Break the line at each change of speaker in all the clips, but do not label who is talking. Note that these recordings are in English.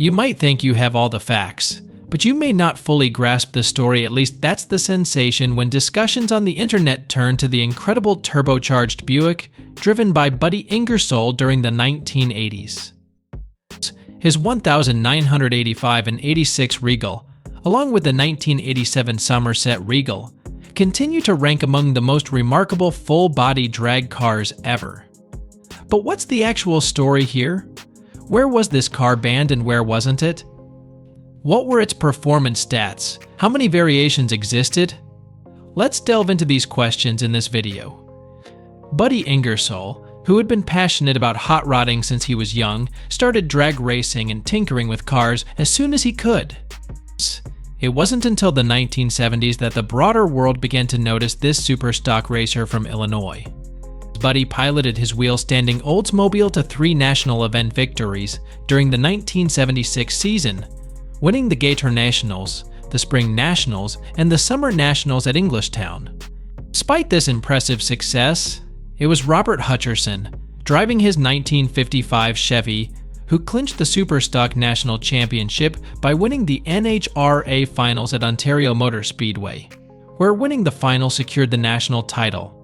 You might think you have all the facts, but you may not fully grasp the story. At least that's the sensation when discussions on the internet turn to the incredible turbocharged Buick driven by Buddy Ingersoll during the 1980s. His 1985 and 86 Regal, along with the 1987 Somerset Regal, continue to rank among the most remarkable full-body drag cars ever. But what's the actual story here? Where was this car banned and where wasn't it? What were its performance stats? How many variations existed? Let's delve into these questions in this video. Buddy Ingersoll, who had been passionate about hot rodding since he was young, started drag racing and tinkering with cars as soon as he could. It wasn't until the 1970s that the broader world began to notice this super stock racer from Illinois. Buddy piloted his wheel-standing Oldsmobile to 3 national event victories during the 1976 season, winning the Gator Nationals, the Spring Nationals, and the Summer Nationals at Englishtown. Despite this impressive success, it was Robert Hutcherson, driving his 1955 Chevy, who clinched the Superstock National Championship by winning the NHRA Finals at Ontario Motor Speedway, where winning the final secured the national title.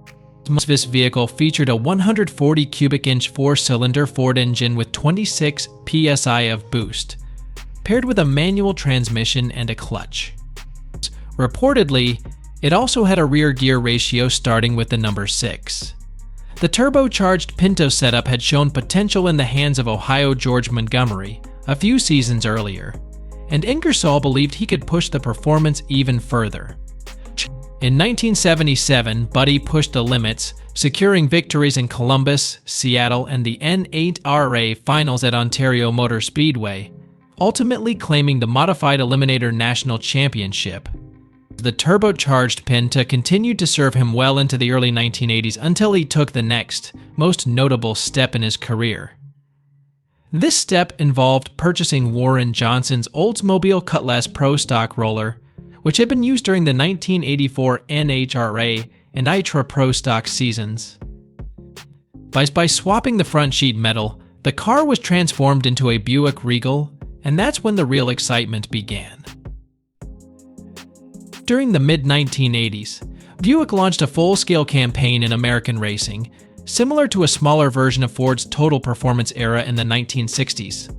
This vehicle featured a 140 cubic inch 4-cylinder Ford engine with 26 psi of boost, paired with a manual transmission and a clutch. Reportedly, it also had a rear gear ratio starting with the number 6. The turbocharged Pinto setup had shown potential in the hands of Ohio George Montgomery a few seasons earlier, and Ingersoll believed he could push the performance even further. In 1977, Buddy pushed the limits, securing victories in Columbus, Seattle, and the N8RA Finals at Ontario Motor Speedway, ultimately claiming the Modified Eliminator National Championship. The turbocharged Pinto continued to serve him well into the early 1980s until he took the next, most notable step in his career. This step involved purchasing Warren Johnson's Oldsmobile Cutlass Pro Stock roller, which had been used during the 1984 NHRA and ITRA Pro Stock seasons. By swapping the front sheet metal, the car was transformed into a Buick Regal, and that's when the real excitement began. During the mid-1980s, Buick launched a full-scale campaign in American racing, similar to a smaller version of Ford's Total Performance era in the 1960s.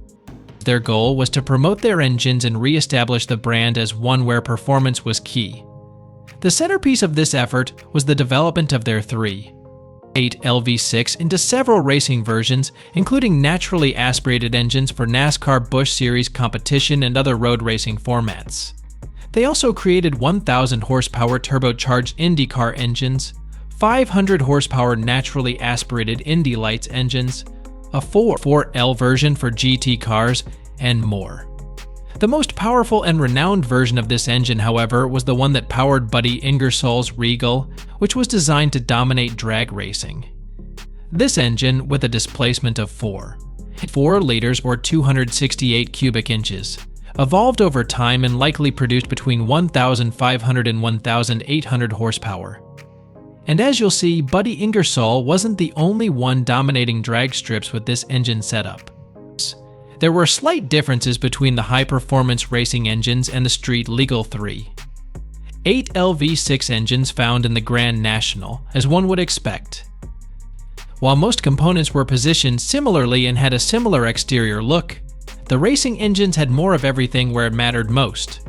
Their goal was to promote their engines and re-establish the brand as one where performance was key. The centerpiece of this effort was the development of their 3.8 LV6 into several racing versions, including naturally aspirated engines for NASCAR Busch Series competition and other road racing formats. They also created 1,000 horsepower turbocharged IndyCar engines, 500 horsepower naturally aspirated Indy Lights engines, a 4.4L version for GT cars, and more. The most powerful and renowned version of this engine, however, was the one that powered Buddy Ingersoll's Regal, which was designed to dominate drag racing. This engine, with a displacement of 4 liters or 268 cubic inches, evolved over time and likely produced between 1,500 and 1,800 horsepower. And as you'll see, Buddy Ingersoll wasn't the only one dominating drag strips with this engine setup. There were slight differences between the high-performance racing engines and the street-legal 3.8 LV6 engines found in the Grand National, as one would expect. While most components were positioned similarly and had a similar exterior look, the racing engines had more of everything where it mattered most.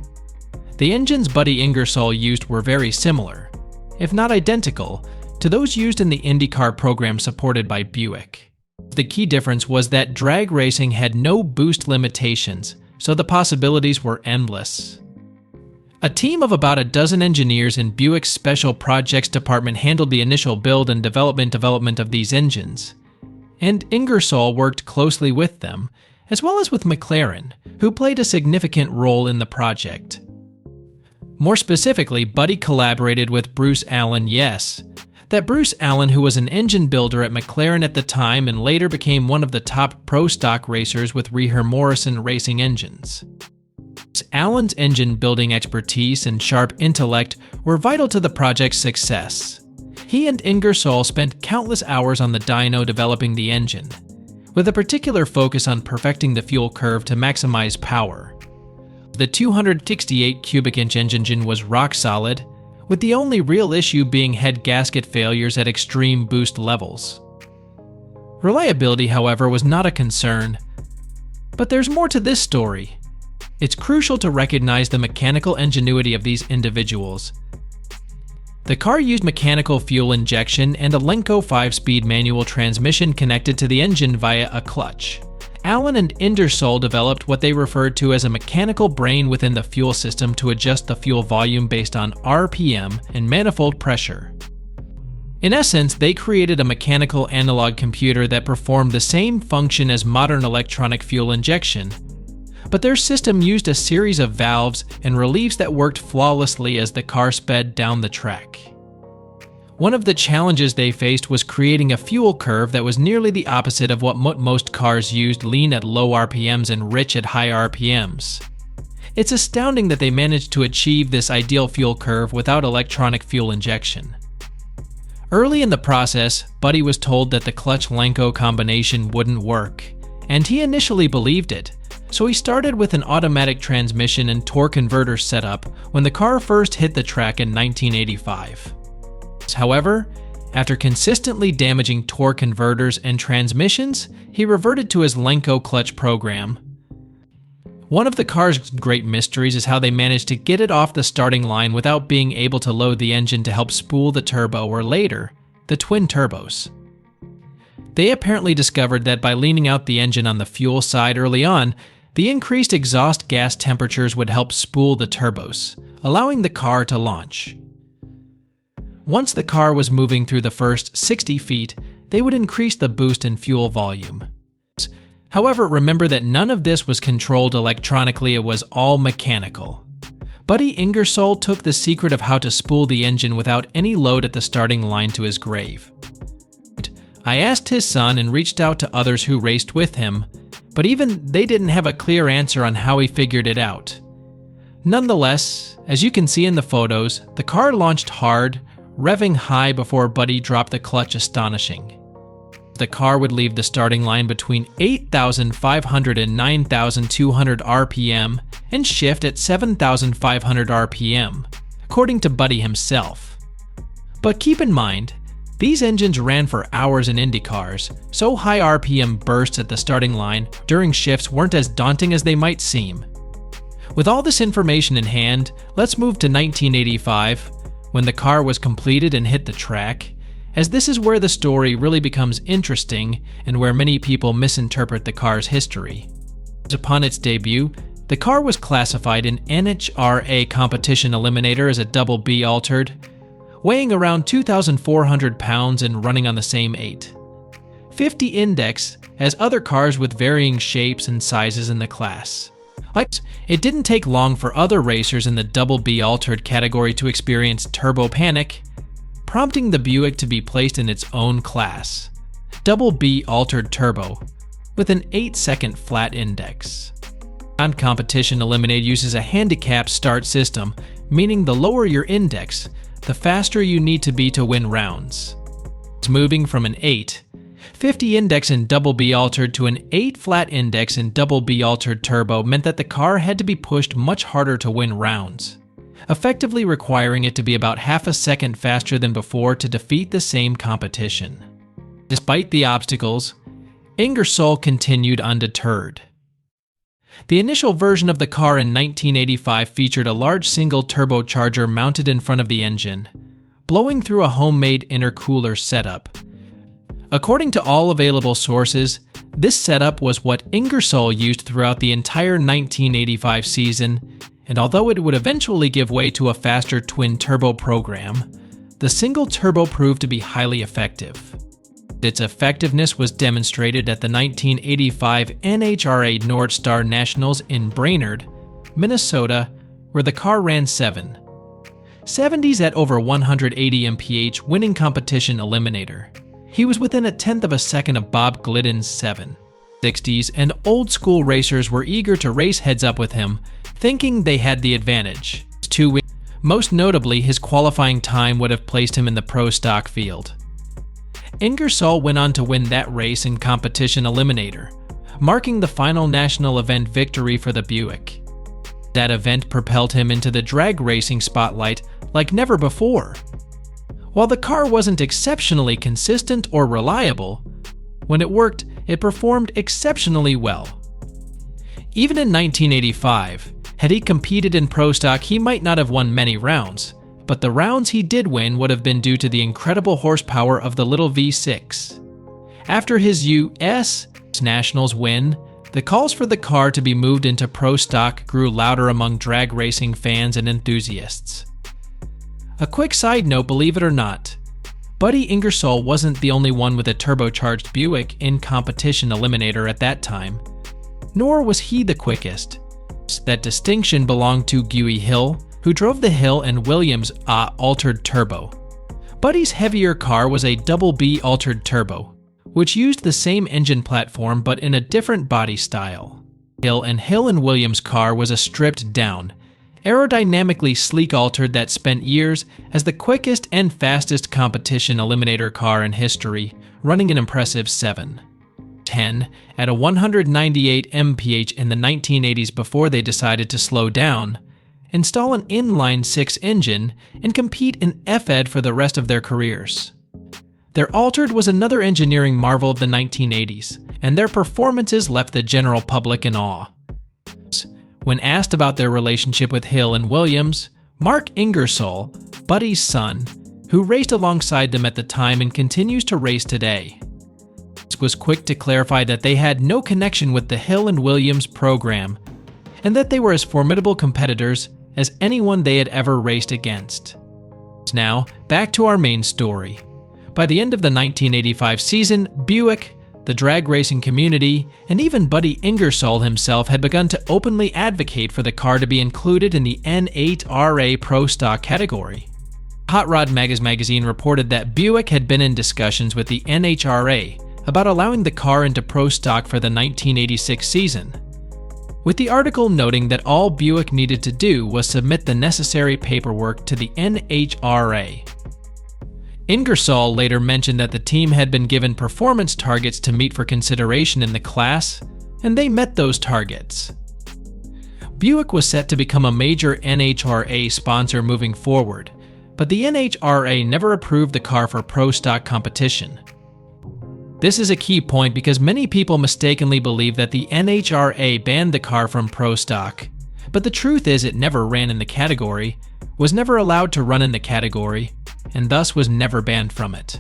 The engines Buddy Ingersoll used were very similar, if not identical, to those used in the IndyCar program supported by Buick. The key difference was that drag racing had no boost limitations, so the possibilities were endless. A team of about a dozen engineers in Buick's Special Projects Department handled the initial build and development of these engines, and Ingersoll worked closely with them, as well as with McLaren, who played a significant role in the project. More specifically, Buddy collaborated with Bruce Allen, that Bruce Allen, who was an engine builder at McLaren at the time and later became one of the top pro stock racers with Reher Morrison racing engines. Allen's engine building expertise and sharp intellect were vital to the project's success. He and Ingersoll spent countless hours on the dyno developing the engine, with a particular focus on perfecting the fuel curve to maximize power. The 268 cubic inch engine was rock solid, with the only real issue being head gasket failures at extreme boost levels. Reliability, however, was not a concern. But there's more to this story. It's crucial to recognize the mechanical ingenuity of these individuals. The car used mechanical fuel injection and a Lenco 5-speed manual transmission connected to the engine via a clutch. Allen and Ingersoll developed what they referred to as a mechanical brain within the fuel system to adjust the fuel volume based on RPM and manifold pressure. In essence, they created a mechanical analog computer that performed the same function as modern electronic fuel injection, but their system used a series of valves and reliefs that worked flawlessly as the car sped down the track. One of the challenges they faced was creating a fuel curve that was nearly the opposite of what most cars used, lean at low RPMs and rich at high RPMs. It's astounding that they managed to achieve this ideal fuel curve without electronic fuel injection. Early in the process, Buddy was told that the clutch-Lenco combination wouldn't work, and he initially believed it, so he started with an automatic transmission and torque converter setup when the car first hit the track in 1985. However, after consistently damaging torque converters and transmissions, he reverted to his Lenco clutch program. One of the car's great mysteries is how they managed to get it off the starting line without being able to load the engine to help spool the turbo, or later, the twin turbos. They apparently discovered that by leaning out the engine on the fuel side early on, the increased exhaust gas temperatures would help spool the turbos, allowing the car to launch. Once the car was moving through the first 60 feet, they would increase the boost in fuel volume. However, remember that none of this was controlled electronically, it was all mechanical. Buddy Ingersoll took the secret of how to spool the engine without any load at the starting line to his grave. I asked his son and reached out to others who raced with him, but even they didn't have a clear answer on how he figured it out. Nonetheless, as you can see in the photos, the car launched hard, revving high before Buddy dropped the clutch astonishing. The car would leave the starting line between 8,500 and 9,200 RPM and shift at 7,500 RPM, according to Buddy himself. But keep in mind, these engines ran for hours in Indy cars, so high RPM bursts at the starting line during shifts weren't as daunting as they might seem. With all this information in hand, let's move to 1985, when the car was completed and hit the track, as this is where the story really becomes interesting and where many people misinterpret the car's history. Upon its debut, the car was classified in NHRA competition eliminator as a double B altered, weighing around 2,400 pounds and running on the same 850 index as other cars with varying shapes and sizes in the class. It didn't take long for other racers in the double B altered category to experience turbo panic, prompting the Buick to be placed in its own class, double B altered turbo, with an 8-second flat index. Non-competition eliminated uses a handicap start system, meaning the lower your index, the faster you need to be to win rounds. Moving from an 850 index in double B altered to an 8 flat index in double B altered turbo meant that the car had to be pushed much harder to win rounds, effectively requiring it to be about half a second faster than before to defeat the same competition. Despite the obstacles, Ingersoll continued undeterred. The initial version of the car in 1985 featured a large single turbocharger mounted in front of the engine, blowing through a homemade intercooler setup. According to all available sources, this setup was what Ingersoll used throughout the entire 1985 season, and although it would eventually give way to a faster twin-turbo program, the single turbo proved to be highly effective. Its effectiveness was demonstrated at the 1985 NHRA North Star Nationals in Brainerd, Minnesota, where the car ran 770s at over 180 mph, winning competition eliminator. He was within a tenth of a second of Bob Glidden's 760s, and old-school racers were eager to race heads-up with him, thinking they had the advantage. Most notably, his qualifying time would have placed him in the pro stock field. Ingersoll went on to win that race in Competition Eliminator, marking the final national event victory for the Buick. That event propelled him into the drag racing spotlight like never before. While the car wasn't exceptionally consistent or reliable, when it worked, it performed exceptionally well. Even in 1985, had he competed in Pro Stock, he might not have won many rounds, but the rounds he did win would have been due to the incredible horsepower of the little V6. After his U.S. Nationals win, the calls for the car to be moved into Pro Stock grew louder among drag racing fans and enthusiasts. A quick side note, believe it or not, Buddy Ingersoll wasn't the only one with a turbocharged Buick in Competition Eliminator at that time, nor was he the quickest. That distinction belonged to Guy Hill, who drove the Hill and Williams altered turbo. Buddy's heavier car was a double B altered turbo, which used the same engine platform but in a different body style. Hill and Williams' car was a stripped down, aerodynamically sleek altered that spent years as the quickest and fastest competition eliminator car in history, running an impressive 7:10 at a 198 mph in the 1980s before they decided to slow down, install an inline-6 engine, and compete in F-Ed for the rest of their careers. Their altered was another engineering marvel of the 1980s, and their performances left the general public in awe. When asked about their relationship with Hill and Williams, Mark Ingersoll, Buddy's son, who raced alongside them at the time and continues to race today, was quick to clarify that they had no connection with the Hill and Williams program, and that they were as formidable competitors as anyone they had ever raced against. Now, back to our main story. By the end of the 1985 season, Buick, the drag racing community, and even Buddy Ingersoll himself had begun to openly advocate for the car to be included in the NHRA Pro Stock category. Hot Rod magazine reported that Buick had been in discussions with the NHRA about allowing the car into Pro Stock for the 1986 season, with the article noting that all Buick needed to do was submit the necessary paperwork to the NHRA. Ingersoll later mentioned that the team had been given performance targets to meet for consideration in the class, and they met those targets. Buick was set to become a major NHRA sponsor moving forward, but the NHRA never approved the car for Pro Stock competition. This is a key point because many people mistakenly believe that the NHRA banned the car from Pro Stock, but the truth is it never ran in the category, was never allowed to run in the category, and thus was never banned from it.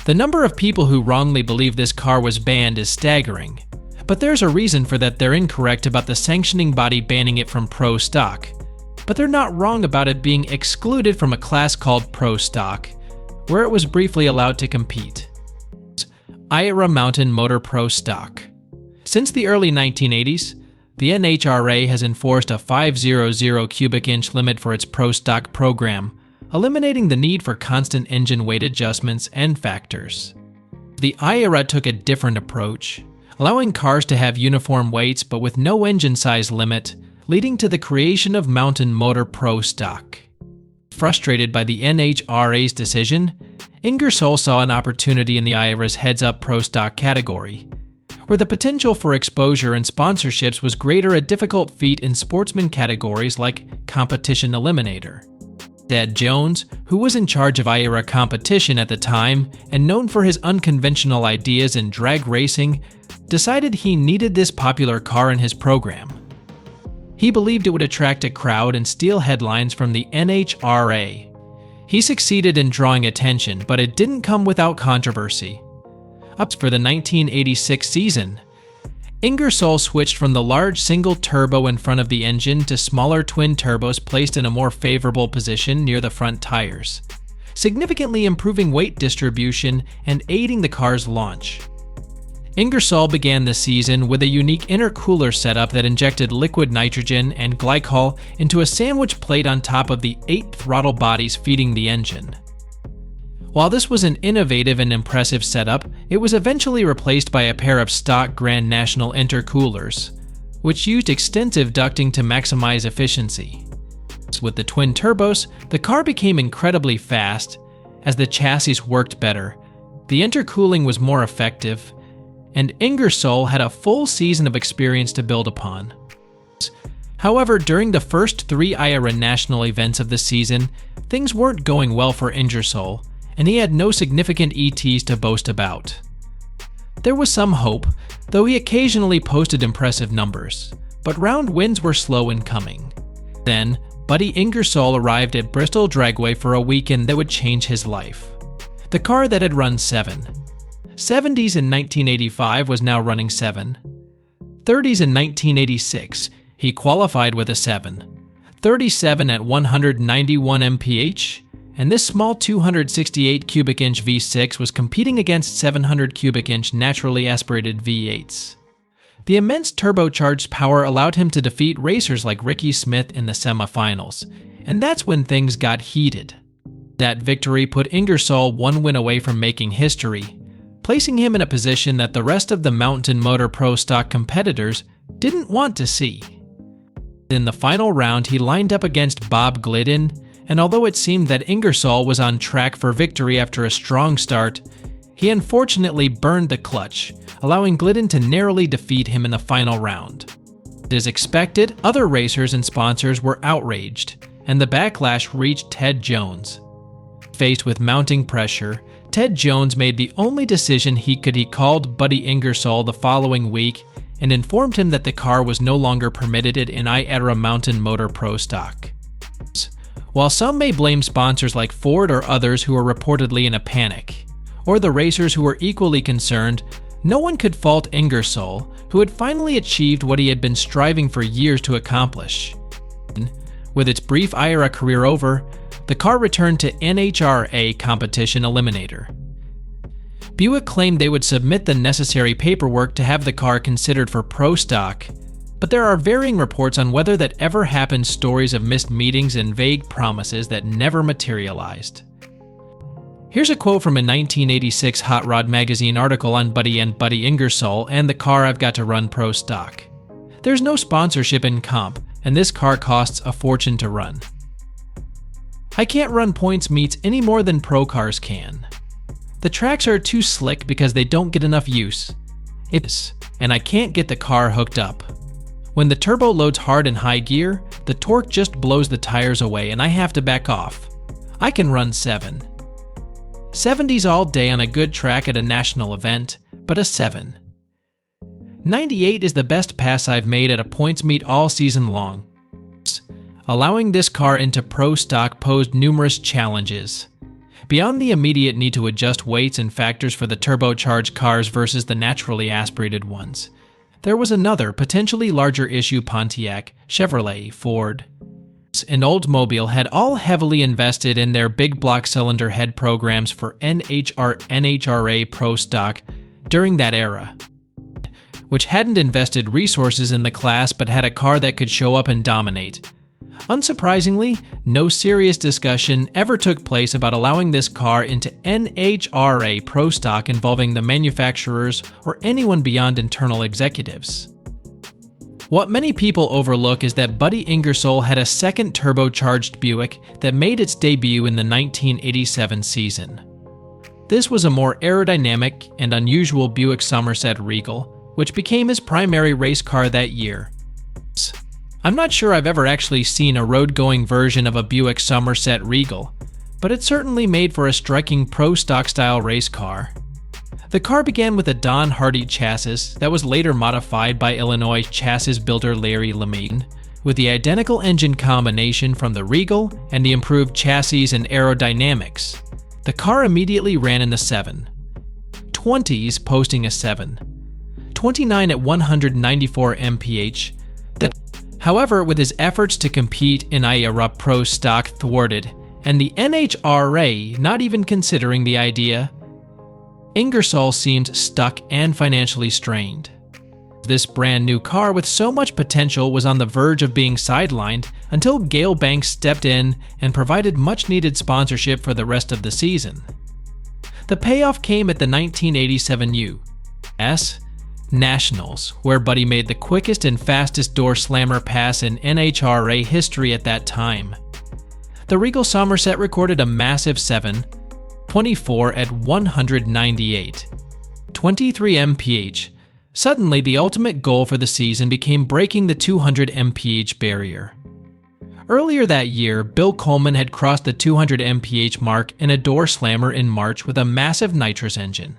The number of people who wrongly believe this car was banned is staggering, but there's a reason for that. They're incorrect about the sanctioning body banning it from Pro Stock, but they're not wrong about it being excluded from a class called Pro Stock, where it was briefly allowed to compete. IRA Mountain Motor Pro Stock. Since the early 1980s, the NHRA has enforced a 500 cubic inch limit for its Pro Stock program, eliminating the need for constant engine weight adjustments and factors. The IRA took a different approach, allowing cars to have uniform weights but with no engine size limit, leading to the creation of Mountain Motor Pro Stock. Frustrated by the NHRA's decision, Ingersoll saw an opportunity in the IRA's heads-up Pro Stock category, where the potential for exposure and sponsorships was greater, a difficult feat in sportsman categories like Competition Eliminator. Ed Jones, who was in charge of IRA competition at the time and known for his unconventional ideas in drag racing, decided he needed this popular car in his program. He believed it would attract a crowd and steal headlines from the NHRA. He succeeded in drawing attention, but it didn't come without controversy. Up for the 1986 season, Ingersoll switched from the large single turbo in front of the engine to smaller twin turbos placed in a more favorable position near the front tires, significantly improving weight distribution and aiding the car's launch. Ingersoll began the season with a unique intercooler setup that injected liquid nitrogen and glycol into a sandwich plate on top of the 8 throttle bodies feeding the engine. While this was an innovative and impressive setup, it was eventually replaced by a pair of stock Grand National intercoolers, which used extensive ducting to maximize efficiency. With the twin turbos, the car became incredibly fast as the chassis worked better, The intercooling was more effective, and Ingersoll had a full season of experience to build upon. However, during the first 3 IRA national events of the season, things weren't going well for Ingersoll, and he had no significant ETs to boast about. There was some hope, though he occasionally posted impressive numbers, but round wins were slow in coming. Then, Buddy Ingersoll arrived at Bristol Dragway for a weekend that would change his life. The car that had run 7. 70s in 1985 was now running 7. 30s in 1986, he qualified with a 7. 37 at 191 mph, and this small 268 cubic inch V6 was competing against 700 cubic inch naturally aspirated V8s. The immense turbocharged power allowed him to defeat racers like Ricky Smith in the semifinals, and that's when things got heated. That victory put Ingersoll 1 win away from making history, placing him in a position that the rest of the Mountain Motor Pro Stock competitors didn't want to see. In the final round, he lined up against Bob Glidden, and although it seemed that Ingersoll was on track for victory after a strong start, he unfortunately burned the clutch, allowing Glidden to narrowly defeat him in the final round. As expected, other racers and sponsors were outraged, and the backlash reached Ted Jones. Faced with mounting pressure, Ted Jones made the only decision he could. He called Buddy Ingersoll the following week and informed him that the car was no longer permitted in IRA Mountain Motor Pro Stock. While some may blame sponsors like Ford or others who were reportedly in a panic, or the racers who were equally concerned, no one could fault Ingersoll, who had finally achieved what he had been striving for years to accomplish. With its brief IRA career over, the car returned to NHRA competition eliminator. Buick claimed they would submit the necessary paperwork to have the car considered for Pro Stock, but there are varying reports on whether that ever happened. Stories of missed meetings and vague promises that never materialized. Here's a quote from a 1986 Hot Rod magazine article on Buddy and Buddy Ingersoll and the car I've got to run Pro Stock. There's no sponsorship in comp, and this car costs a fortune to run. I can't run points meets any more than pro cars can. The tracks are too slick because they don't get enough use. And I can't get the car hooked up. When the turbo loads hard in high gear, the torque just blows the tires away and I have to back off. I can run 7. 70s all day on a good track at a national event, but a 7. 98 is the best pass I've made at a points meet all season long. Allowing this car into Pro Stock posed numerous challenges. Beyond the immediate need to adjust weights and factors for the turbocharged cars versus the naturally aspirated ones, there was another, potentially larger issue. Pontiac, Chevrolet, Ford, and Oldsmobile had all heavily invested in their big block cylinder head programs for NHRA Pro Stock during that era, which hadn't invested resources in the class but had a car that could show up and dominate. Unsurprisingly, no serious discussion ever took place about allowing this car into NHRA Pro Stock involving the manufacturers or anyone beyond internal executives. What many people overlook is that Buddy Ingersoll had a second turbocharged Buick that made its debut in the 1987 season. This was a more aerodynamic and unusual Buick Somerset Regal, which became his primary race car that year. I'm not sure I've ever actually seen a road-going version of a Buick Somerset Regal, but it certainly made for a striking Pro Stock style race car. The car began with a Don Hardy chassis that was later modified by Illinois chassis builder Larry LeMaine, with the identical engine combination from the Regal and the improved chassis and aerodynamics. The car immediately ran in the 7. 20s posting a 7. 29 at 194 mph. However, with his efforts to compete in IRA Pro Stock thwarted, and the NHRA not even considering the idea, Ingersoll seemed stuck and financially strained. This brand new car with so much potential was on the verge of being sidelined until Gale Banks stepped in and provided much needed sponsorship for the rest of the season. The payoff came at the 1987 U.S. Nationals, where Buddy made the quickest and fastest door slammer pass in NHRA history at that time. The Regal Somerset recorded a massive 7, 24 at 198. 23 mph. Suddenly, the ultimate goal for the season became breaking the 200 mph barrier. Earlier that year, Bill Coleman had crossed the 200 mph mark in a door slammer in March with a massive nitrous engine.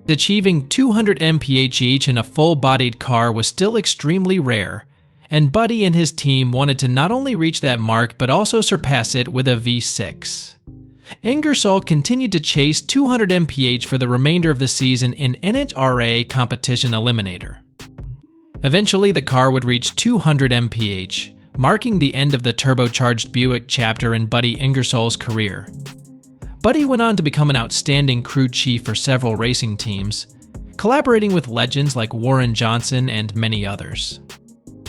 Achieving 200 mph each in a full-bodied car was still extremely rare, and Buddy and his team wanted to not only reach that mark but also surpass it with a V6. Ingersoll continued to chase 200 mph for the remainder of the season in NHRA Competition Eliminator. Eventually, the car would reach 200 mph, marking the end of the turbocharged Buick chapter in Buddy Ingersoll's career. Buddy went on to become an outstanding crew chief for several racing teams, collaborating with legends like Warren Johnson and many others.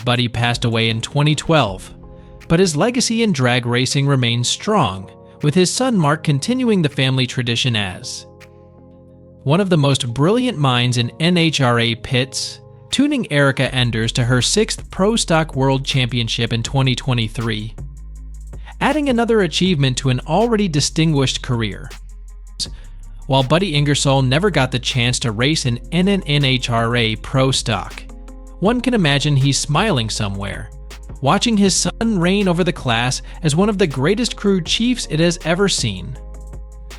Buddy passed away in 2012, but his legacy in drag racing remains strong, with his son Mark continuing the family tradition as one of the most brilliant minds in NHRA pits, tuning Erica Enders to her 6th Pro Stock World Championship in 2023, adding another achievement to an already distinguished career. While Buddy Ingersoll never got the chance to race in NHRA Pro Stock, one can imagine he's smiling somewhere, watching his son reign over the class as one of the greatest crew chiefs it has ever seen.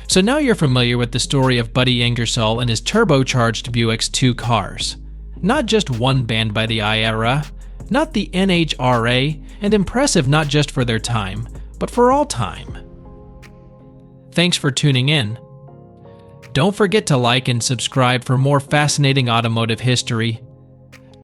So now you're familiar with the story of Buddy Ingersoll and his turbocharged Buick's 2 cars. Not just one banned by the IRA, not the NHRA, and impressive not just for their time, but for all time. Thanks for tuning in. Don't forget to like and subscribe for more fascinating automotive history,